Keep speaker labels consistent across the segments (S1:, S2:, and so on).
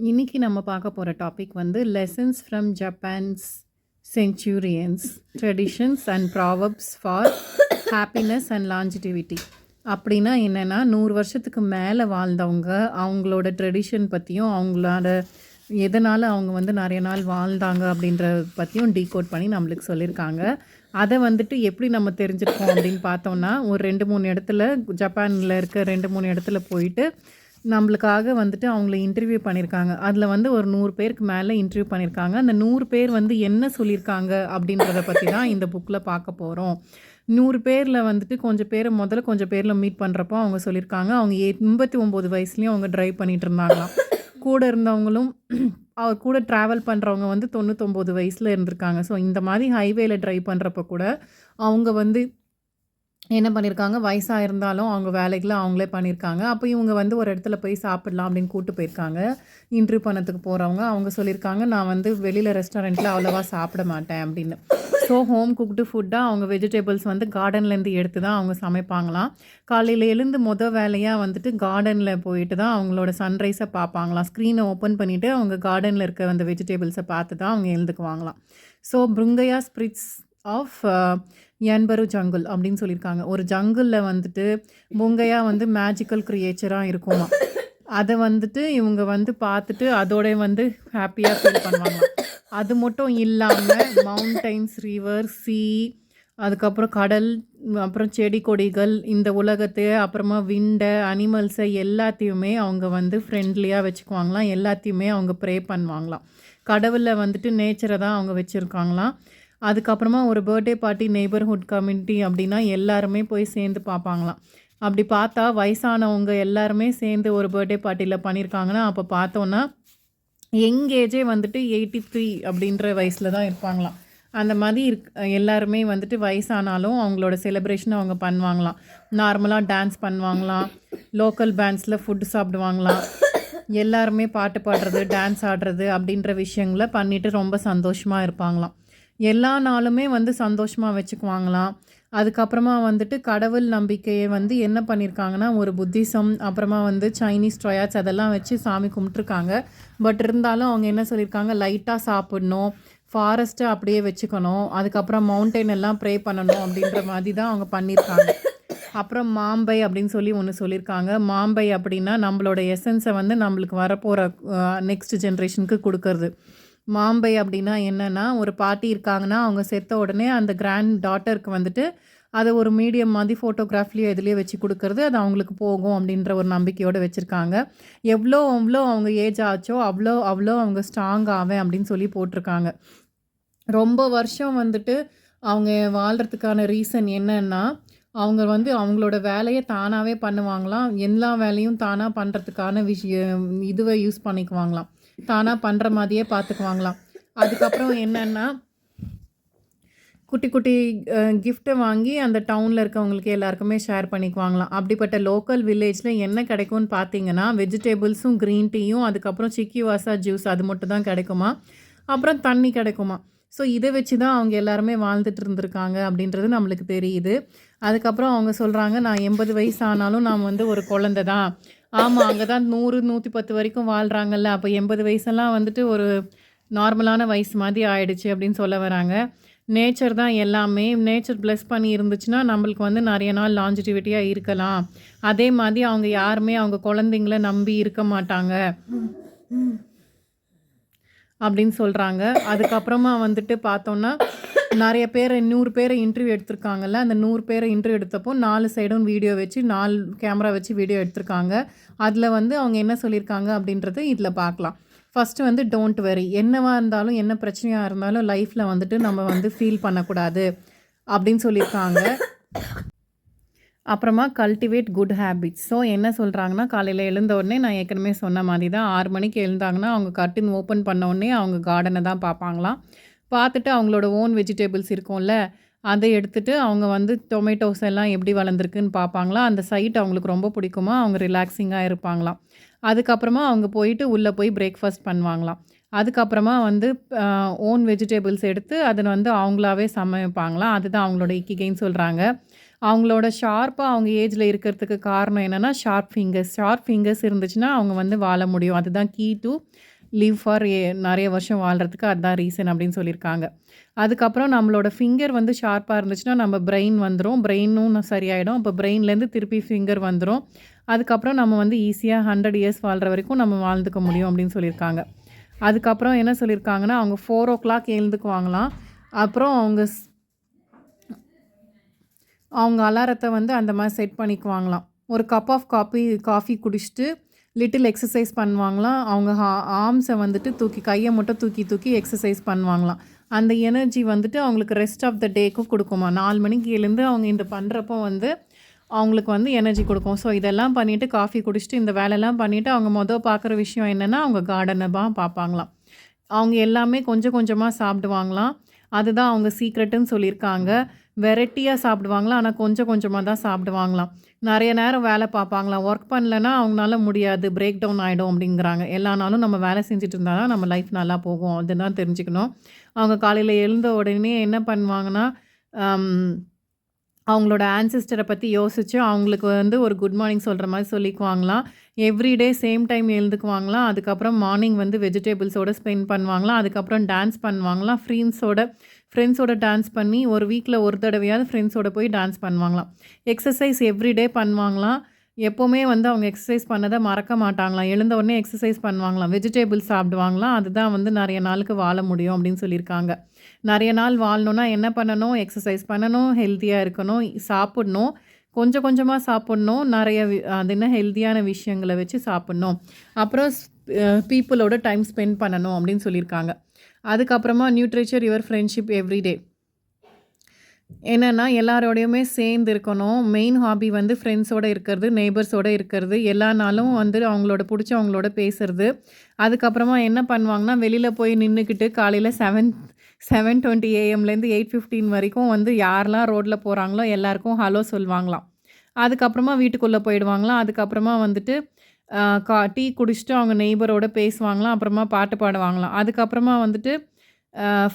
S1: இன்னைக்கு நம்ம பார்க்க போகிற டாபிக் வந்து lessons from Japan's centurions traditions and proverbs for happiness and longevity. அப்படின்னா என்னென்னா 100 வருஷத்துக்கு மேலே வாழ்ந்தவங்க அவங்களோட ட்ரெடிஷன் பற்றியும் அவங்களோட எதனால் அவங்க வந்து நிறைய நாள் வாழ்ந்தாங்க அப்படின்றத பற்றியும் டீகோட் பண்ணி நம்மளுக்கு சொல்லியிருக்காங்க. அதை வந்துட்டு எப்படி நம்ம தெரிஞ்சுருக்கோம் அப்படின்னு பார்த்தோன்னா, ஒரு 2-3 இடத்துல ஜப்பானில் இருக்க 2-3 இடத்துல போயிட்டு நம்மளுக்காக வந்துட்டு அவங்கள இன்டர்வியூ பண்ணியிருக்காங்க. அதில் வந்து ஒரு 100 பேருக்கு மேலே இன்டர்வியூ பண்ணியிருக்காங்க. அந்த 100 பேர் வந்து என்ன சொல்லியிருக்காங்க அப்படின்றத பற்றி தான் இந்த புக்கில் பார்க்க போகிறோம். 100 பேரில் வந்துட்டு கொஞ்சம் பேரில் மீட் பண்ணுறப்போ அவங்க சொல்லியிருக்காங்க, அவங்க 89 வயசுலேயும் அவங்க ட்ரைவ் பண்ணிகிட்டு இருந்தாங்களாம். கூட இருந்தவங்களும் அவர் கூட ட்ராவல் பண்ணுறவங்க வந்து 99 வயசில் இருந்திருக்காங்க. ஸோ இந்த மாதிரி ஹைவேல ட்ரைவ் பண்ணுறப்ப கூட அவங்க வந்து என்ன பண்ணியிருக்காங்க, வயசாக இருந்தாலும் அவங்க வேலைகளை அவங்களே பண்ணியிருக்காங்க. அப்போ இவங்க வந்து ஒரு இடத்துல போய் சாப்பிடலாம் அப்படின்னு கூப்பிட்டு போயிருக்காங்க. இன்டர்வியூ பண்ணதுக்கு போகிறவங்க அவங்க சொல்லியிருக்காங்க, நான் வந்து வெளியில் ரெஸ்டாரண்ட்டில் அவ்வளோவா சாப்பிட மாட்டேன் அப்படின்னு. ஸோ ஹோம் குக்டு ஃபுட்டாக அவங்க வெஜிடபிள்ஸ் வந்து கார்டன்லேருந்து எடுத்து தான் அவங்க சமைப்பாங்களாம். காலையில் எழுந்து வேலையாக வந்துட்டு கார்டனில் போயிட்டு தான் அவங்களோட சன்ரைஸை பார்ப்பாங்களாம். ஸ்க்ரீனை ஓப்பன் பண்ணிவிட்டு அவங்க கார்டனில் இருக்க அந்த வெஜிடபிள்ஸை பார்த்து தான் அவங்க எழுந்துக்குவாங்களாம். ஸோ பிருங்கையா ஸ்பிரிட்ஸ் ஆஃப் யன்பரு ஜங்குல் அப்படின்னு சொல்லியிருக்காங்க. ஒரு ஜங்குலில் வந்துட்டு புங்கையா வந்து மேஜிக்கல் க்ரியேச்சராக இருக்குமா. அதை வந்துட்டு இவங்க வந்து பார்த்துட்டு அதோட வந்து ஹாப்பியாக ஃபீல் பண்ணுவாங்க. அது மட்டும் இல்லாமல் மவுண்டைன்ஸ், ரிவர், சீ, அதுக்கப்புறம் கடல், அப்புறம் செடி கொடிகள், இந்த உலகத்தை, அப்புறமா விண்டை, அனிமல்ஸை எல்லாத்தையுமே அவங்க வந்து ஃப்ரெண்ட்லியாக வச்சுக்குவாங்களாம். எல்லாத்தையுமே அவங்க ப்ரே பண்ணுவாங்களாம். கடவுளில் வந்துட்டு நேச்சரை தான் அவங்க வச்சுருக்காங்களாம். அதுக்கப்புறமா ஒரு பர்த்டே பார்ட்டி, நெய்பர்ஹுட் கம்யூனிட்டி அப்படின்னா எல்லாருமே போய் சேர்ந்து பார்ப்பாங்களாம். அப்படி பார்த்தா வயசானவங்க எல்லாருமே சேர்ந்து ஒரு பர்த்டே பார்ட்டியில் பண்ணியிருக்காங்கன்னா, அப்போ பார்த்தோன்னா ஏஜே வந்துட்டு 83 அப்படின்ற வயசில் தான் இருப்பாங்களாம். அந்த மாதிரி எல்லாருமே வந்துட்டு வயசானாலும் அவங்களோட செலிப்ரேஷனை அவங்க பண்ணுவாங்களாம். நார்மலாக டான்ஸ் பண்ணுவாங்களாம், லோக்கல் பேண்ட்ஸில் ஃபுட்டு சாப்பிடுவாங்களாம். எல்லாருமே பாட்டு பாடுறது, டான்ஸ் ஆடுறது அப்படின்ற விஷயங்களை பண்ணிவிட்டு ரொம்ப சந்தோஷமாக இருப்பாங்களாம். எல்லா நாளுமே வந்து சந்தோஷமாக வச்சுக்குவாங்களாம். அதுக்கப்புறமா வந்துட்டு கடவுள் நம்பிக்கையை வந்து என்ன பண்ணியிருக்காங்கன்னா, ஒரு புத்திசம், அப்புறமா வந்து சைனீஸ் ட்ரயாட்ஸ் அதெல்லாம் வச்சு சாமி கும்பிட்ருக்காங்க. பட் இருந்தாலும் அவங்க என்ன சொல்லியிருக்காங்க, லைட்டாக சாப்பிட்ணும், ஃபாரஸ்ட்டை அப்படியே வச்சுக்கணும், அதுக்கப்புறம் மவுண்டெயின் எல்லாம் ப்ரே பண்ணணும் அப்படின்ற மாதிரி தான் அவங்க பண்ணியிருக்காங்க. அப்புறம் மாம்பை அப்படின்னு சொல்லி ஒன்று சொல்லியிருக்காங்க. மாம்பை அப்படின்னா நம்மளோட எசன்ஸை வந்து நம்மளுக்கு வரப்போகிற நெக்ஸ்ட் ஜென்ரேஷனுக்கு கொடுக்கறது. மாம்பை அப்படின்னா என்னென்னா, ஒரு பாட்டி இருக்காங்கன்னா அவங்க செத்த உடனே அந்த கிராண்ட் டாட்டருக்கு வந்துட்டு அதை ஒரு மீடியம் மாதிரி ஃபோட்டோகிராஃப்லேயோ எதுலேயோ வச்சு கொடுக்கறது, அது அவங்களுக்கு போகும் அப்படின்ற ஒரு நம்பிக்கையோடு வச்சுருக்காங்க. எவ்வளோ அவங்க ஏஜ் ஆச்சோ அவ்வளோ அவங்க ஸ்ட்ராங் ஆவேன் அப்படின்னு சொல்லி போட்டிருக்காங்க. ரொம்ப வருஷம் வந்துட்டு அவங்க வாழ்கிறதுக்கான ரீசன் என்னன்னா, அவங்க வந்து அவங்களோட வேலையை தானாகவே பண்ணுவாங்களாம். எல்லா வேலையும் தானாக பண்ணுறதுக்கான இதுவை யூஸ் பண்ணிக்குவாங்களாம். தானாக பண்ணுற மாதிரியே பார்த்துக்குவாங்களாம். அதுக்கப்புறம் என்னென்னா, குட்டி குட்டி கிஃப்ட்டை வாங்கி அந்த டவுனில் இருக்கவங்களுக்கு எல்லாருக்குமே ஷேர் பண்ணிக்குவாங்களாம். அப்படிப்பட்ட லோக்கல் வில்லேஜில் என்ன கிடைக்கும்னு பார்த்தீங்கன்னா, வெஜிடபிள்ஸும், க்ரீன் டீயும், அதுக்கப்புறம் சிக்கிவாசா ஜூஸ் அது மட்டும் தான் கிடைக்குமா. அப்புறம் தண்ணி கிடைக்குமா. ஸோ இதை வச்சு தான் அவங்க எல்லாருமே வாழ்ந்துட்டு இருந்திருக்காங்க அப்படின்றது நம்மளுக்கு தெரியுது. அதுக்கப்புறம் அவங்க சொல்கிறாங்க, நான் 80 வயசு ஆனாலும் நான் வந்து ஒரு குழந்தை தான். ஆமாம், அங்கே தான் 100, 110 வரைக்கும் வாழ்கிறாங்கல்ல, அப்போ 80 வயசெல்லாம் வந்துட்டு ஒரு நார்மலான வயசு மாதிரி ஆயிடுச்சு அப்படின்னு சொல்ல வராங்க. நேச்சர் தான் எல்லாமே. நேச்சர் ப்ளஸ் பண்ணி இருந்துச்சுன்னா நம்மளுக்கு வந்து நிறைய நாள் லாஞ்சிட்டிவிட்டியாக இருக்கலாம். அதே மாதிரி அவங்க யாருமே அவங்க குழந்தைங்கள நம்பி இருக்க மாட்டாங்க அப்படின்னு சொல்கிறாங்க. அதுக்கப்புறமா வந்துட்டு பார்த்தோன்னா, நிறைய பேர் 100 பேரை இன்டர்வியூ எடுத்திருக்காங்கல்ல, அந்த 100 பேரை இன்டர்வியூ எடுத்தப்போ 4 சைடும் வீடியோ வச்சு 4 கேமரா வச்சு வீடியோ எடுத்திருக்காங்க. அதில் வந்து அவங்க என்ன சொல்லியிருக்காங்க அப்படின்றது இதில் பார்க்கலாம். ஃபஸ்ட்டு வந்து டோன்ட் வெரி, என்னவாக இருந்தாலும் என்ன பிரச்சனையாக இருந்தாலும் லைஃப்பில் வந்துட்டு நம்ம வந்து ஃபீல் பண்ணக்கூடாது அப்படின்னு சொல்லியிருக்காங்க. அப்புறமா கல்டிவேட் குட் ஹேபிட்ஸ். ஸோ என்ன சொல்கிறாங்கன்னா, காலையில் எழுந்த உடனே நான் ஏற்கனவே சொன்ன மாதிரி தான் 6 மணிக்கு எழுந்தாங்கன்னா அவங்க கர்டன் ஓப்பன் பண்ண உடனே அவங்க கார்டனை தான் பார்ப்பாங்களாம். பார்த்துட்டு அவங்களோட ஓன் வெஜிடபிள்ஸ் இருக்கும்ல, அதை எடுத்துகிட்டு அவங்க வந்து டொமேட்டோஸ் எல்லாம் எப்படி வளர்ந்துருக்குன்னு பார்ப்பாங்களாம். அந்த சைட் அவங்களுக்கு ரொம்ப பிடிக்குமா, அவங்க ரிலாக்ஸிங்காக இருப்பாங்களாம். அதுக்கப்புறமா அவங்க போயிட்டு உள்ளே போய் பிரேக்ஃபாஸ்ட் பண்ணுவாங்களாம். அதுக்கப்புறமா வந்து ஓன் வெஜிடபிள்ஸ் எடுத்து அதை வந்து அவங்களாவே சமைப்பாங்களாம். அதுதான் அவங்களோட இக்கிகைன்னு சொல்கிறாங்க. அவங்களோட ஷார்ப்பாக அவங்க ஏஜில் இருக்கிறதுக்கு காரணம் என்னென்னா ஷார்ப் ஃபிங்கர்ஸ் இருந்துச்சுன்னா அவங்க வந்து வாழ முடியும். அதுதான் கீ டு லிவ் ஃபார் நிறைய வருஷம் வாழ்கிறதுக்கு அதுதான் ரீசன் அப்படின்னு சொல்லியிருக்காங்க. அதுக்கப்புறம் நம்மளோட ஃபிங்கர் வந்து ஷார்ப்பாக இருந்துச்சுன்னா நம்ம பிரெயின் வந்துடும், பிரெயினும் சரியாயிடும். அப்போ பிரெயின்லேருந்து திருப்பி ஃபிங்கர் வந்துடும். அதுக்கப்புறம் நம்ம வந்து ஈஸியாக 100 இயர்ஸ் வாழ்கிற வரைக்கும் நம்ம வாழ்ந்துக்க முடியும் அப்படின்னு சொல்லியிருக்காங்க. அதுக்கப்புறம் என்ன சொல்லியிருக்காங்கன்னா அவங்க 4 o'clock எழுந்துக்குவாங்களாம். அப்புறம் அவங்க அலாரத்தை வந்து அந்த மாதிரி செட் பண்ணிக்குவாங்களாம். ஒரு கப் ஆஃப் காஃபி குடிச்சிட்டு லிட்டில் எக்ஸசைஸ் பண்ணுவாங்களாம். அவங்க ஆர்ம்ஸை வந்துட்டு கையை மட்டும் தூக்கி எக்ஸசைஸ் பண்ணுவாங்களாம். அந்த எனர்ஜி வந்துட்டு அவங்களுக்கு ரெஸ்ட் ஆஃப் த டேக்கும் கொடுக்குமா. 4 மணிக்கு எழுந்து அவங்க இந்த பண்ணுறப்போ வந்து அவங்களுக்கு வந்து எனர்ஜி கொடுக்கும். ஸோ இதெல்லாம் பண்ணிவிட்டு காஃபி குடிச்சிட்டு இந்த வேலையெல்லாம் பண்ணிவிட்டு அவங்க பார்க்குற விஷயம் என்னென்னா அவங்க கார்டனை தான் பார்ப்பாங்களாம். அவங்க எல்லாமே கொஞ்சம் கொஞ்சமாக சாப்பிடுவாங்களாம். அதுதான் அவங்க சீக்ரெட்டுன்னு சொல்லியிருக்காங்க. வெரைட்டியாக சாப்பிடுவாங்களாம், ஆனால் கொஞ்சம் கொஞ்சமாக தான் சாப்பிடுவாங்களாம். நிறைய நேரம் வேலை பார்ப்பாங்களாம். ஒர்க் பண்ணலன்னா அவங்களால முடியாது, பிரேக் டவுன் ஆகிடும் அப்படிங்கிறாங்க. எல்லா நாளும் நம்ம வேலை செஞ்சுட்டு இருந்தால் தான் நம்ம லைஃப் நல்லா போகும், அதுதான் தெரிஞ்சுக்கணும். அவங்க காலையில் எழுந்த உடனே என்ன பண்ணுவாங்கன்னா அவங்களோட ஆன்சிஸ்டரை பற்றி யோசித்து அவங்களுக்கு வந்து ஒரு குட் மார்னிங் சொல்கிற மாதிரி சொல்லிக்குவாங்களாம். எவ்ரிடே சேம் டைம் எழுந்துக்குவாங்களாம். அதுக்கப்புறம் மார்னிங் வந்து வெஜிடபிள்ஸோடு ஸ்பெண்ட் பண்ணுவாங்களாம். அதுக்கப்புறம் டான்ஸ் பண்ணுவாங்களாம். ஃப்ரெண்ட்ஸோட டான்ஸ் பண்ணி ஒரு வீக்கில் ஒரு தடவையாவது ஃப்ரெண்ட்ஸோட போய் டான்ஸ் பண்ணுவாங்களாம். எக்ஸசைஸ் எவ்ரிடே பண்ணுவாங்களாம். எப்போவுமே வந்து அவங்க எக்ஸசைஸ் பண்ணதை மறக்க மாட்டாங்களாம். எழுந்த உடனே எக்ஸசைஸ் பண்ணுவாங்களாம். வெஜிடபிள்ஸ் சாப்பிடுவாங்களாம். அதுதான் வந்து நிறைய நாளுக்கு வாழ முடியும் அப்படின்னு சொல்லியிருக்காங்க. நிறைய நாள் வாழணுன்னா என்ன பண்ணணும்? எக்ஸசைஸ் பண்ணணும், ஹெல்த்தியாக இருக்கணும், சாப்பிட்ணும், கொஞ்சம் கொஞ்சமாக சாப்பிட்ணும், நிறைய அது என்ன ஹெல்த்தியான விஷயங்களை வச்சு சாப்பிட்ணும், அப்புறம் பீப்புளோட டைம் ஸ்பெண்ட் பண்ணணும் அப்படின்னு சொல்லியிருக்காங்க. அதுக்கப்புறமா நியூட்ரிச்சர் யுவர் ஃப்ரெண்ட்ஷிப் எவ்ரிடே. என்னென்னா எல்லாரோடையுமே சேர்ந்து இருக்கணும். மெயின் ஹாபி வந்து ஃப்ரெண்ட்ஸோடு இருக்கிறது, நெய்பர்ஸோடு இருக்கிறது, எல்லா நாளும் வந்து அவங்களோட பிடிச்சவங்களோட பேசுறது. அதுக்கப்புறமா என்ன பண்ணுவாங்கன்னா வெளியில் போய் நின்றுக்கிட்டு காலையில் 7:20 AM - 8:15 வரைக்கும் வந்து யாரெல்லாம் ரோட்டில் போகிறாங்களோ எல்லாருக்கும் ஹலோ சொல்லுவாங்களாம். அதுக்கப்புறமா வீட்டுக்குள்ளே போயிடுவாங்களாம். அதுக்கப்புறமா வந்துட்டு டீ குடிச்சிட்டு அவங்க நெய்பரோட பேசுவாங்களாம். அப்புறமா பாட்டு பாடுவாங்களாம். அதுக்கப்புறமா வந்துட்டு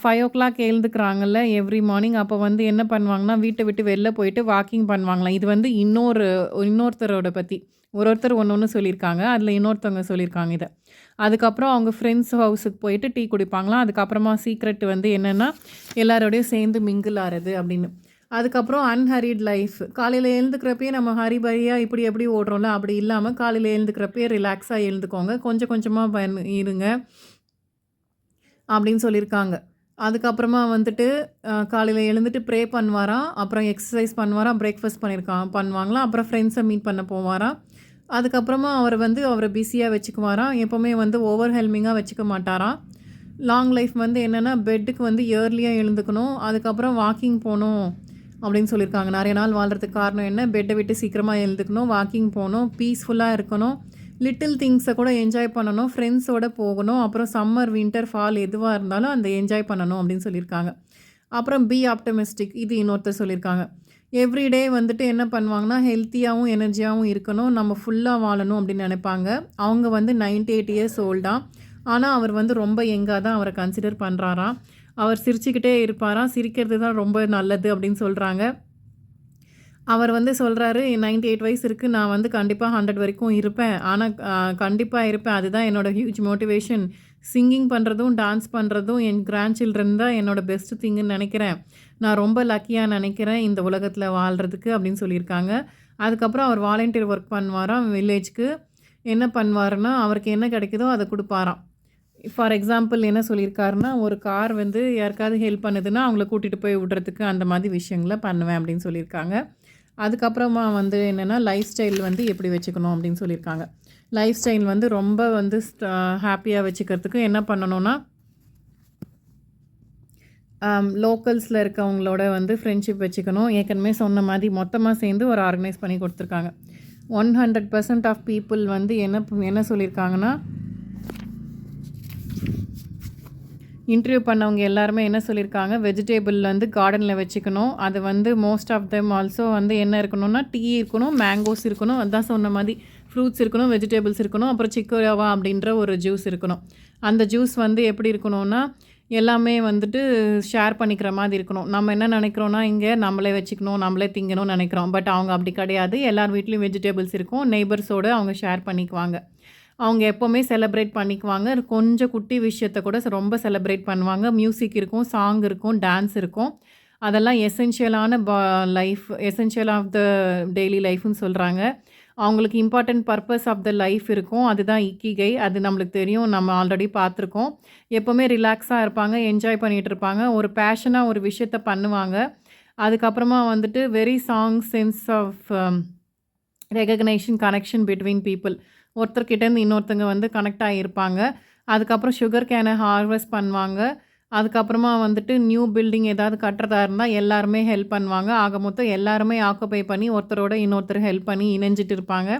S1: 5 o'clock எழுந்துக்கிறாங்கல்ல எவ்ரி மார்னிங். அப்போ வந்து என்ன பண்ணுவாங்கன்னா வீட்டை விட்டு வெளில போயிட்டு வாக்கிங் பண்ணுவாங்களாம். இது வந்து இன்னொருத்தரோட பற்றி ஒருத்தர் ஒன்று சொல்லியிருக்காங்க. அதில் இன்னொருத்தவங்க சொல்லியிருக்காங்க இதை. அதுக்கப்புறம் அவங்க ஃப்ரெண்ட்ஸ் ஹவுஸுக்கு போயிட்டு டீ குடிப்பாங்களாம். அதுக்கப்புறமா சீக்ரெட் வந்து என்னென்னா எல்லாரோடையும் சேர்ந்து மிங்கிள் ஆகிறது அப்படின்னு. அதுக்கப்புறம் அன்ஹரிட் லைஃப். காலையில் எழுந்துக்கிறப்பே நம்ம ஹரிபரியாக எப்படி ஓடுறோம்ல அப்படி இல்லாமல் காலையில் எழுந்துக்கிறப்பே ரிலாக்ஸாக எழுந்துக்கோங்க, கொஞ்சம் கொஞ்சமாக இருங்க அப்படின்னு சொல்லியிருக்காங்க. அதுக்கப்புறமா வந்துட்டு காலையில் எழுந்துட்டு ப்ரே பண்ணுவாராம், அப்புறம் எக்ஸசைஸ் பண்ணுவாராம், பிரேக்ஃபாஸ்ட் பண்ணுவாங்களாம், அப்புறம் ஃப்ரெண்ட்ஸை மீட் பண்ண போவாராம். அதுக்கப்புறமா அவரை பிஸியாக வச்சுக்குவாராம். எப்போவுமே வந்து ஓவர் ஹெல்மிங்காக வச்சுக்க மாட்டாராம். லாங் லைஃப் வந்து என்னென்னா பெட்டுக்கு வந்து இயர்லியாக எழுந்துக்கணும், அதுக்கப்புறம் வாக்கிங் போகணும் அப்படின்னு சொல்லியிருக்காங்க. நிறைய நாள் வாழ்கிறதுக்கு காரணம் என்ன? பெட்டை விட்டு சீக்கிரமாக எழுந்துக்கணும், வாக்கிங் போகணும், பீஸ்ஃபுல்லாக இருக்கணும், லிட்டில் திங்ஸை கூட என்ஜாய் பண்ணணும், ஃப்ரெண்ட்ஸோடு போகணும், அப்புறம் சம்மர் வின்டர் ஃபால் எதுவாக இருந்தாலும் அந்த என்ஜாய் பண்ணணும் அப்படின்னு சொல்லியிருக்காங்க. அப்புறம் பி ஆப்டமிஸ்டிக், இது இன்னொருத்தர் சொல்லியிருக்காங்க. எவ்ரிடே வந்துட்டு என்ன பண்ணுவாங்கன்னா ஹெல்த்தியாகவும் எனர்ஜியாகவும் இருக்கணும், நம்ம ஃபுல்லாக வாழணும் அப்படின்னு நினைப்பாங்க. அவங்க வந்து 98 years ஓல்டாக. ஆனால் அவர் வந்து ரொம்ப யங்காக தான் அவரை கன்சிடர் பண்ணுறாராம். அவர் சிரிச்சுக்கிட்டே இருப்பாராம். சிரிக்கிறது தான் ரொம்ப நல்லது அப்படின்னு சொல்கிறாங்க. அவர் வந்து சொல்கிறாரு 98 வயசு இருக்குது, நான் வந்து கண்டிப்பாக 100 வரைக்கும் இருப்பேன், ஆனால் கண்டிப்பாக இருப்பேன், அதுதான் என்னோடய ஹியூஜ் மோட்டிவேஷன். சிங்கிங் பண்ணுறதும் டான்ஸ் பண்ணுறதும் என் கிராண்ட் சில்ட்ரன் தான் என்னோடய பெஸ்ட் திங்குன்னு நினைக்கிறேன். நான் ரொம்ப லக்கியாக நினைக்கிறேன் இந்த உலகத்தில் வாழ்கிறதுக்கு அப்படின்னு சொல்லியிருக்காங்க. அதுக்கப்புறம் அவர் வாலண்டியர் ஒர்க் பண்ணுவாராம் வில்லேஜ்க்கு. என்ன பண்ணுவாருன்னா அவருக்கு என்ன கிடைக்குதோ அதை கொடுப்பாராம். ஃபார் எக்ஸாம்பிள் என்ன சொல்லியிருக்காருன்னா ஒரு கார் வந்து யாருக்காவது ஹெல்ப் பண்ணுதுன்னா அவங்கள கூட்டிகிட்டு போய் விடுறதுக்கு அந்த மாதிரி விஷயங்களை பண்ணுவேன் அப்படின்னு சொல்லியிருக்காங்க. அதுக்கப்புறமா வந்து என்னென்னா லைஃப் ஸ்டைல் வந்து எப்படி வச்சுக்கணும் அப்படின்னு சொல்லியிருக்காங்க. லைஃப் ஸ்டைல் வந்து ரொம்ப வந்து ஹாப்பியாக வச்சுக்கிறதுக்கு என்ன பண்ணணும்னா லோக்கல்ஸில் இருக்கவங்களோட வந்து ஃப்ரெண்ட்ஷிப் வச்சுக்கணும். ஏற்கனவே சொன்ன மாதிரி மொத்தமாக சேர்ந்து ஒரு ஆர்கனைஸ் பண்ணி கொடுத்துருக்காங்க. 100% ஆஃப் பீப்புள் வந்து என்ன சொல்லியிருக்காங்கன்னா இன்டர்வியூ பண்ணவங்க எல்லாருமே என்ன சொல்லியிருக்காங்க, வெஜிடேபிள் வந்து கார்டனில் வச்சுக்கணும். அது வந்து மோஸ்ட் ஆஃப் தெம் ஆல்சோ வந்து என்ன இருக்கணும்னா டீ இருக்கணும், மேங்கோஸ் இருக்கணும், அதுதான் சொன்ன மாதிரி ஃப்ரூட்ஸ் இருக்கணும், வெஜிடபிள்ஸ் இருக்கணும், அப்புறம் சிக்கோயாவா அப்படின்ற ஒரு ஜூஸ் இருக்கணும். அந்த ஜூஸ் வந்து எப்படி இருக்கணும்னா எல்லாமே வந்துட்டு ஷேர் பண்ணிக்கிற மாதிரி இருக்கணும். நம்ம என்ன நினைக்கிறோன்னா, இங்கே நம்மளே வச்சுக்கணும், நம்மளே திங்கணும்னு நினைக்கிறோம். பட் அவங்க அப்படி கிடையாது. எல்லார் வீட்லேயும் வெஜிடபிள்ஸ் இருக்கும். நெய்பர்ஸோடு அவங்க ஷேர் பண்ணிக்குவாங்க. அவங்க எப்போவுமே செலிப்ரேட் பண்ணிக்குவாங்க. கொஞ்சம் குட்டி விஷயத்த கூட ரொம்ப செலிப்ரேட் பண்ணுவாங்க. மியூசிக் இருக்கும், சாங் இருக்கும், டான்ஸ் இருக்கும். அதெல்லாம் எசென்ஷியலான life, essential of the daily லைஃப்னு சொல்கிறாங்க. அவங்களுக்கு important purpose of the life இருக்கும். அதுதான் இக்கிகை. அது நம்மளுக்கு தெரியும். நம்ம ஆல்ரெடி பார்த்துருக்கோம். எப்போவுமே ரிலாக்ஸாக இருப்பாங்க, என்ஜாய் பண்ணிகிட்டு இருப்பாங்க. ஒரு பேஷனாக ஒரு விஷயத்த பண்ணுவாங்க. அதுக்கப்புறமா வந்துட்டு very strong sense of recognition, connection between people. ஒருத்தர்கிட்டேருந்து இன்னொருத்தங்க வந்து கனெக்ட் ஆகியிருப்பாங்க. அதுக்கப்புறம் சுகர் கேனை ஹார்வெஸ்ட் பண்ணுவாங்க. அதுக்கப்புறமா வந்துட்டு நியூ பில்டிங் ஏதாவது கட்டுறதா இருந்தால் எல்லாருமே ஹெல்ப் பண்ணுவாங்க. ஆக மொத்தம் எல்லாருமே ஆக்குபை பண்ணி ஒருத்தரோட இன்னொருத்தர் ஹெல்ப் பண்ணி இணைஞ்சிட்டு இருப்பாங்க.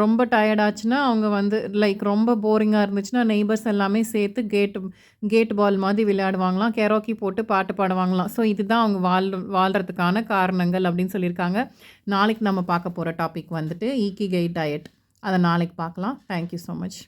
S1: ரொம்ப டயர்ட் ஆச்சுன்னா அவங்க வந்து லைக் ரொம்ப போரிங்காக இருந்துச்சுன்னா நெய்பர்ஸ் எல்லாமே சேர்த்து கேட் பால் மாதிரி விளையாடுவாங்களாம். கெரோக்கி போட்டு பாட்டு பாடுவாங்களாம். ஸோ இதுதான் அவங்க வாழ்கிறதுக்கான காரணங்கள் அப்படின்னு சொல்லியிருக்காங்க. நாளைக்கு நம்ம பார்க்க போகிற டாபிக் வந்துட்டு இக்கிகை டயட். அதை நாளைக்கு பார்க்கலாம். Thank you so much.